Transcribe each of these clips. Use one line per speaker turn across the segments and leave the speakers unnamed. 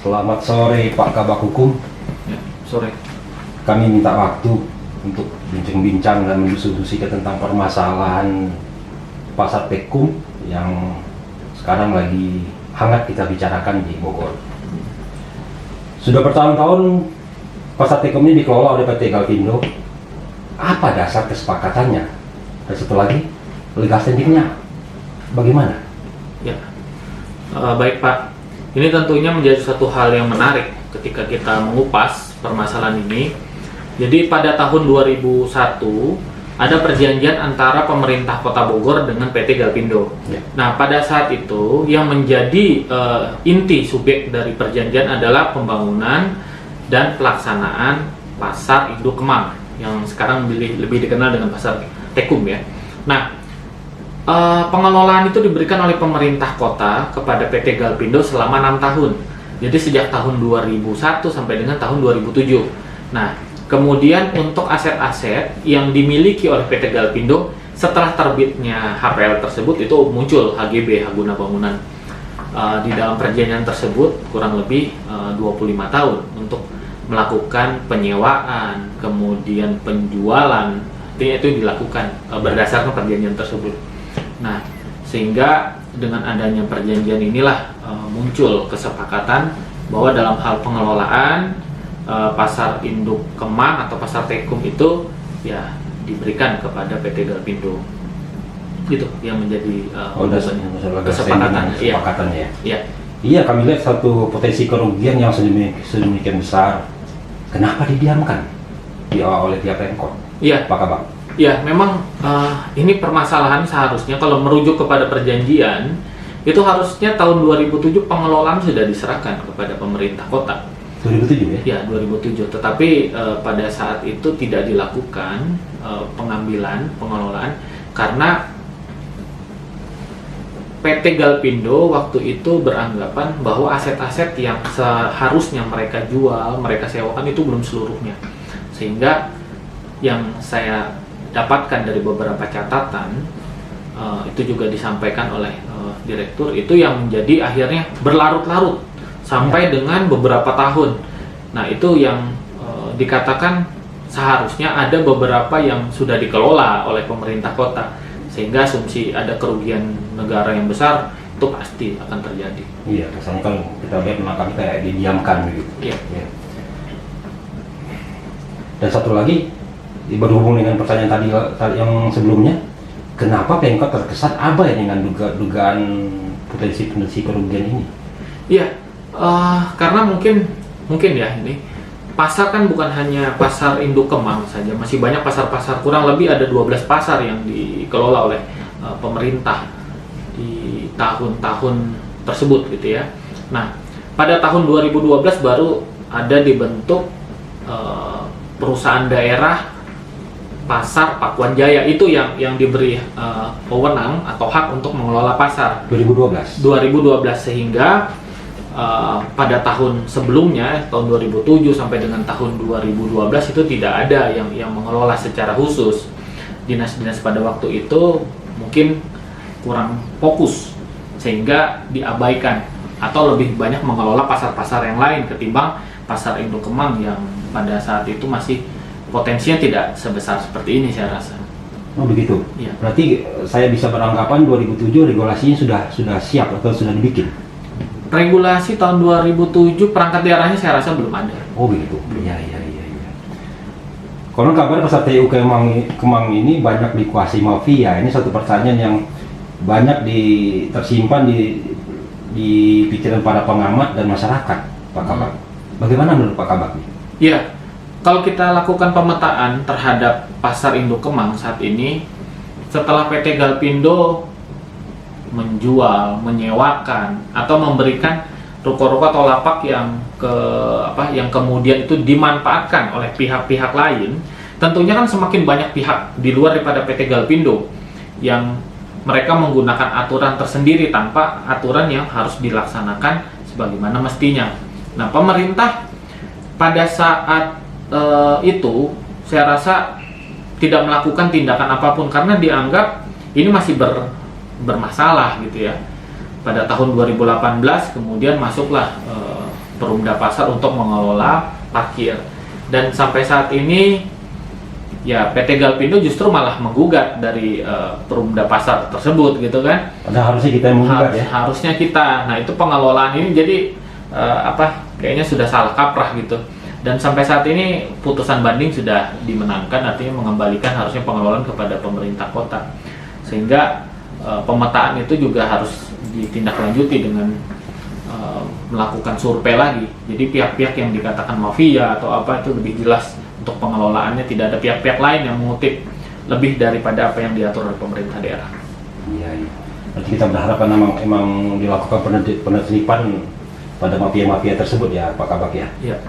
Selamat sore Pak Kabak Hukum.
Ya, sore.
Kami minta waktu untuk bincang-bincang dan mendiskusikan tentang permasalahan Pasar Tekum yang sekarang lagi hangat kita bicarakan di Bogor. Sudah bertahun-tahun Pasar Tekum ini dikelola oleh PT Galpindo. Apa dasar kesepakatannya? Dan satu lagi, legal standingnya bagaimana?
Ya, baik Pak. Ini tentunya menjadi satu hal yang menarik ketika kita mengupas permasalahan ini. Jadi pada tahun 2001 ada perjanjian antara pemerintah Kota Bogor dengan PT Galpindo.
Ya.
Nah, pada saat itu yang menjadi inti subjek dari perjanjian adalah pembangunan dan pelaksanaan Pasar Induk Kemang yang sekarang lebih dikenal dengan Pasar Tekum ya. Nah, pengelolaan itu diberikan oleh pemerintah kota kepada PT Galpindo selama 6 tahun. Jadi sejak tahun 2001 sampai dengan tahun 2007. Nah, kemudian untuk aset-aset yang dimiliki oleh PT Galpindo setelah terbitnya HPL tersebut itu muncul HGB, Haguna Bangunan. Di dalam perjanjian tersebut kurang lebih 25 tahun untuk melakukan penyewaan, kemudian penjualan, itu dilakukan berdasarkan perjanjian tersebut. Nah, sehingga dengan adanya perjanjian inilah muncul kesepakatan bahwa dalam hal pengelolaan Pasar Induk Kemang atau Pasar Tekum itu ya diberikan kepada PT Galpindo. Itu yang menjadi kesepakatan.
Kesepakatannya.
Iya.
Iya, kami lihat satu potensi kerugian yang sedemikian besar. Kenapa didiamkan oleh pihak Pemkot?
Iya.
Pak Kabak.
Ya, memang ini permasalahan seharusnya kalau merujuk kepada perjanjian itu harusnya tahun 2007 pengelolaan sudah diserahkan kepada pemerintah kota.
2007 ya?
Ya, 2007. Tetapi pada saat itu tidak dilakukan pengelolaan karena PT Galpindo waktu itu beranggapan bahwa aset-aset yang seharusnya mereka jual, mereka sewakan itu belum seluruhnya. Sehingga yang saya dapatkan dari beberapa catatan itu juga disampaikan oleh direktur, itu yang menjadi akhirnya berlarut-larut sampai dengan beberapa tahun. Nah, itu yang dikatakan seharusnya ada beberapa yang sudah dikelola oleh pemerintah kota, sehingga asumsi ada kerugian negara yang besar itu pasti akan terjadi.
Iya, misalnya kalau kita lihat maka kayak didiamkan begitu.
Iya.
Ya. Dan satu lagi, berhubung dengan pertanyaan tadi yang sebelumnya, kenapa Pemkot terkesan abai dengan dugaan potensi kerugian ini?
Iya, karena mungkin ya ini pasar kan bukan hanya Pasar Induk Kemang saja, masih banyak pasar-pasar, kurang lebih ada 12 pasar yang dikelola oleh pemerintah di tahun-tahun tersebut gitu ya. Nah, pada tahun 2012 baru ada dibentuk perusahaan daerah Pasar Pakuan Jaya, itu yang diberi wewenang atau hak untuk mengelola pasar
2012
sehingga pada tahun sebelumnya tahun 2007 sampai dengan tahun 2012 itu tidak ada yang mengelola secara khusus. Dinas-dinas pada waktu itu mungkin kurang fokus sehingga diabaikan atau lebih banyak mengelola pasar-pasar yang lain ketimbang Pasar Induk Kemang yang pada saat itu masih potensinya tidak sebesar seperti ini, saya rasa.
Oh begitu.
Ya.
Berarti saya bisa beranggapan 2007 regulasinya sudah siap atau sudah dibikin.
Regulasi tahun 2007 perangkat daerahnya saya rasa belum ada.
Oh begitu. Iya. Konon kabar Pasar TU Kemang ini banyak dikuasai mafia. Ini satu pertanyaan yang banyak tersimpan di pikiran para pengamat dan masyarakat, Pak Kabak. Bagaimana menurut Pak Kabak?
Iya. Kalau kita lakukan pemetaan terhadap Pasar Induk Kemang saat ini, setelah PT Galpindo menjual, menyewakan, atau memberikan ruko-ruko atau lapak yang kemudian itu dimanfaatkan oleh pihak-pihak lain, tentunya kan semakin banyak pihak di luar daripada PT Galpindo yang mereka menggunakan aturan tersendiri tanpa aturan yang harus dilaksanakan sebagaimana mestinya. Nah, pemerintah pada saat itu saya rasa tidak melakukan tindakan apapun karena dianggap ini masih bermasalah gitu ya. Pada tahun 2018 kemudian masuklah Perumda Pasar untuk mengelola parkir. Dan sampai saat ini ya PT Galpindo justru malah menggugat dari Perumda Pasar tersebut gitu kan.
Padahal harusnya kita yang menggugat ya.
Harusnya kita. Nah, itu pengelolaan ini jadi kayaknya sudah salah kaprah gitu. Dan sampai saat ini putusan banding sudah dimenangkan, artinya mengembalikan harusnya pengelolaan kepada pemerintah kota. Sehingga pemetaan itu juga harus ditindaklanjuti dengan melakukan survei lagi. Jadi pihak-pihak yang dikatakan mafia atau apa itu lebih jelas untuk pengelolaannya, tidak ada pihak-pihak lain yang mengutip lebih daripada apa yang diatur oleh pemerintah daerah.
Iya, iya. Berarti kita berharap kan emang dilakukan penertiban pada mafia-mafia tersebut ya Pak Kabak ya.
Iya.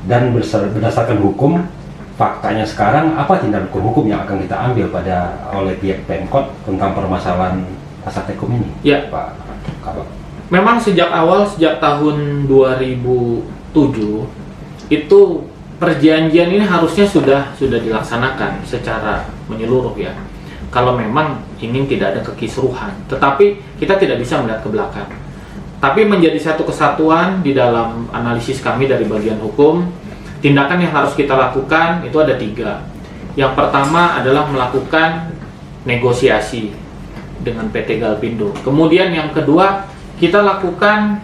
Dan berdasarkan hukum, faktanya sekarang apa tindakan hukum yang akan kita ambil oleh pihak Pemkot tentang permasalahan Pasar Tekum ini?
Ya,
Pak Kabak.
Memang sejak tahun 2007 itu perjanjian ini harusnya sudah dilaksanakan secara menyeluruh ya. Kalau memang ingin tidak ada kekisruhan, tetapi kita tidak bisa melihat ke belakang. Tapi menjadi satu kesatuan di dalam analisis kami dari bagian hukum, tindakan yang harus kita lakukan itu ada 3. Yang pertama adalah melakukan negosiasi dengan PT Galpindo. Kemudian yang kedua, kita lakukan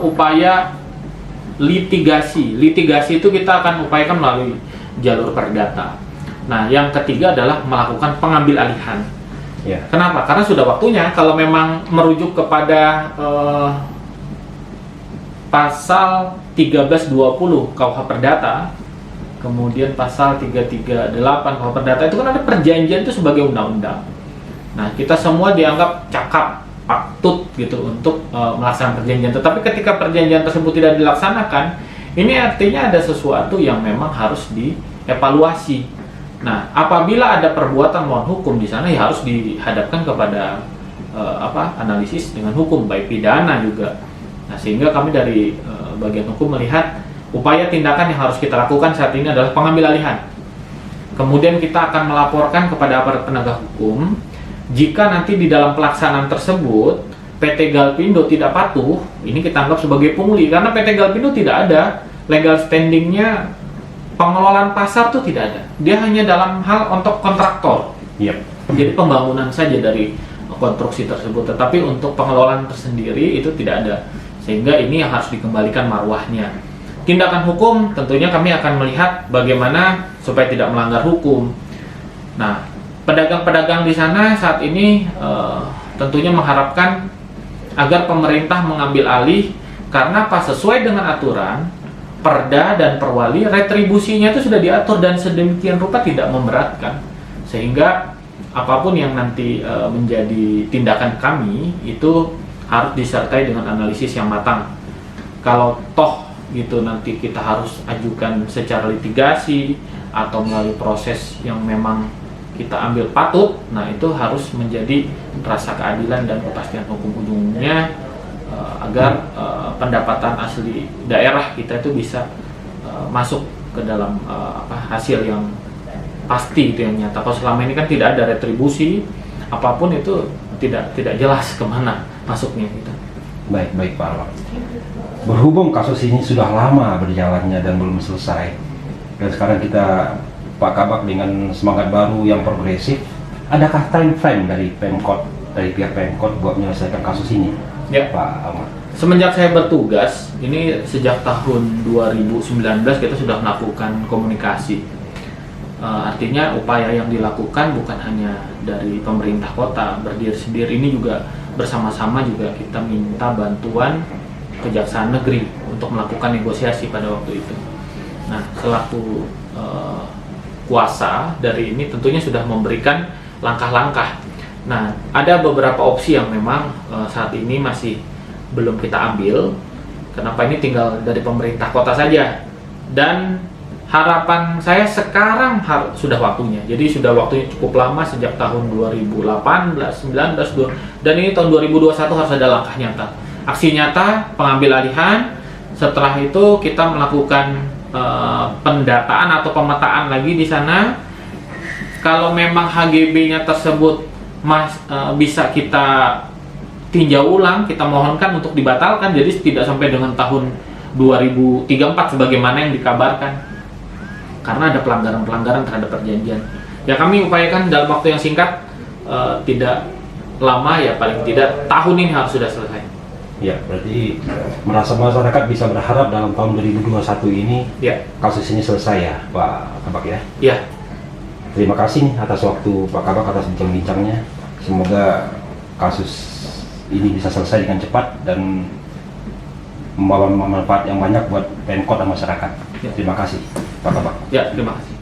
upaya litigasi. Litigasi itu kita akan upayakan melalui jalur perdata. Nah, yang ketiga adalah melakukan pengambil alihan.
Ya.
Kenapa? Karena sudah waktunya. Kalau memang merujuk kepada pasal 1320 KUH Perdata, kemudian pasal 338 KUH Perdata, itu kan ada perjanjian itu sebagai undang-undang. Nah, kita semua dianggap cakap, patut gitu untuk melaksanakan perjanjian. Tetapi ketika perjanjian tersebut tidak dilaksanakan, ini artinya ada sesuatu yang memang harus dievaluasi. Nah, apabila ada perbuatan melawan hukum di sana, ya harus dihadapkan kepada analisis dengan hukum, baik pidana juga. Nah, sehingga kami dari bagian hukum melihat upaya tindakan yang harus kita lakukan saat ini adalah pengambil alihan. Kemudian kita akan melaporkan kepada aparat penegak hukum. Jika nanti di dalam pelaksanaan tersebut PT Galpindo tidak patuh, ini kita anggap sebagai pungli, karena PT Galpindo tidak ada legal standingnya. Pengelolaan pasar tuh tidak ada. Dia hanya dalam hal untuk kontraktor.
Yep.
Jadi pembangunan saja dari konstruksi tersebut, tetapi untuk pengelolaan tersendiri itu tidak ada. Sehingga ini yang harus dikembalikan marwahnya. Tindakan hukum tentunya kami akan melihat bagaimana supaya tidak melanggar hukum. Nah, pedagang-pedagang di sana saat ini tentunya mengharapkan agar pemerintah mengambil alih, karena apa? Sesuai dengan aturan Perda dan Perwali, retribusinya itu sudah diatur dan sedemikian rupa tidak memberatkan, sehingga apapun yang nanti menjadi tindakan kami itu harus disertai dengan analisis yang matang. Kalau toh gitu nanti kita harus ajukan secara litigasi atau melalui proses yang memang kita ambil patut, nah itu harus menjadi rasa keadilan dan kepastian hukum ujungnya, agar pendapatan asli daerah kita itu bisa masuk ke dalam hasil yang pasti, itu yang nyata. Kalau selama ini kan tidak ada retribusi apapun, itu tidak jelas kemana masuknya kita.
Baik Pak Alwar. Berhubung kasus ini sudah lama berjalannya dan belum selesai, dan sekarang kita Pak Kabak dengan semangat baru yang progresif, adakah time frame dari Pemkot, dari pihak Pemkot buat menyelesaikan kasus ini?
Ya,
Pak Alwar.
Semenjak saya bertugas, ini sejak tahun 2019 kita sudah melakukan komunikasi. Artinya upaya yang dilakukan bukan hanya dari pemerintah kota berdiri sendiri, ini juga bersama-sama juga kita minta bantuan Kejaksaan Negeri untuk melakukan negosiasi pada waktu itu. Nah, selaku kuasa dari ini tentunya sudah memberikan langkah-langkah. Nah, ada beberapa opsi yang memang saat ini masih belum kita ambil. Kenapa? Ini tinggal dari pemerintah kota saja. Dan harapan saya sekarang sudah waktunya. Jadi sudah waktunya cukup lama, sejak tahun 2018, 19, dan ini tahun 2021 harus ada langkah nyata. Aksi nyata, pengambil alihan. Setelah itu kita melakukan pendataan atau pemetaan lagi di sana. Kalau memang HGB-nya tersebut bisa kita tinjau ulang, kita mohonkan untuk dibatalkan, jadi tidak sampai dengan tahun 2034 sebagaimana yang dikabarkan, karena ada pelanggaran-pelanggaran terhadap perjanjian. Ya kami upayakan dalam waktu yang singkat, tidak lama ya, paling tidak tahun ini harus sudah selesai.
Ya, berarti merasa masyarakat bisa berharap dalam tahun 2021 ini
Ya,
kasus ini selesai ya, Pak Kabak ya.
ya,
Terima kasih nih atas waktu Pak Kabak, atas bincang-bincangnya. Semoga kasus ini bisa selesai dengan cepat dan membawa manfaat yang banyak buat Pemkot dan masyarakat.
Ya.
Terima kasih Pak Kabak.
ya, terima kasih.